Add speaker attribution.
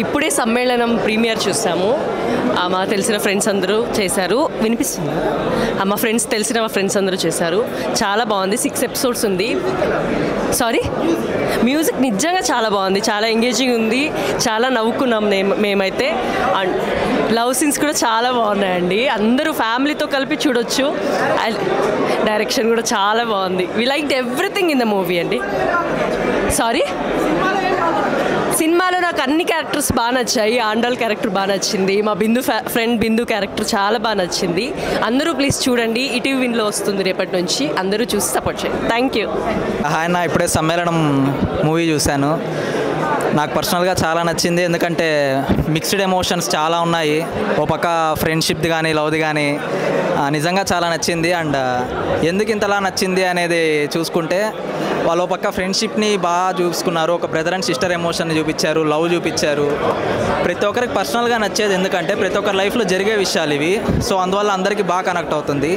Speaker 1: ఇప్పుడే సమ్మేళనం ప్రీమియర్ చూసాము. మా తెలిసిన ఫ్రెండ్స్ అందరూ చేశారు. వినిపిస్తుంది. మా ఫ్రెండ్స్ అందరూ చేశారు. చాలా బాగుంది. 6 ఎపిసోడ్స్ ఉంది. సారీ, మ్యూజిక్ నిజంగా చాలా బాగుంది. చాలా ఎంగేజింగ్ ఉంది. చాలా నవ్వుకున్నాం మేమైతే. అండ్ లవ్ సీన్స్ కూడా చాలా బాగున్నాయండి. అందరూ ఫ్యామిలీతో కలిపి చూడొచ్చు. డైరెక్షన్ కూడా చాలా బాగుంది. We like everything in the movie అండి. సారీ, సినిమాలో నాకు అన్ని క్యారెక్టర్స్ బాగా నచ్చాయి. ఆండాల్ క్యారెక్టర్ బాగా నచ్చింది. మా ఫ్రెండ్ బిందు క్యారెక్టర్ చాలా బాగా నచ్చింది. అందరూ ప్లీజ్ చూడండి. ఈటీవీ విన్లో వస్తుంది రేపటి నుంచి. అందరూ చూసి సపోర్ట్ చేయండి. Thank you.
Speaker 2: హాయ్, నా ఇప్పుడే సమ్మేళనం మూవీ చూశాను. నాకు పర్సనల్గా చాలా నచ్చింది. ఎందుకంటే మిక్స్డ్ ఎమోషన్స్ చాలా ఉన్నాయి. ఓ పక్క ఫ్రెండ్షిప్ది కానీ లవ్ది కానీ నిజంగా చాలా నచ్చింది. అండ్ ఎందుకు ఇంతలా నచ్చింది అనేది చూసుకుంటే వాళ్ళు పక్క ఫ్రెండ్షిప్ని బాగా చూసుకున్నారు. ఒక బ్రదర్ అండ్ సిస్టర్ ఎమోషన్ని చూపించారు, లవ్ చూపించారు. ప్రతి ఒక్కరికి పర్సనల్గా నచ్చేది ఎందుకంటే ప్రతి ఒక్కరి లైఫ్లో జరిగే విషయాలు ఇవి. సో అందువల్ల అందరికీ బాగా కనెక్ట్ అవుతుంది.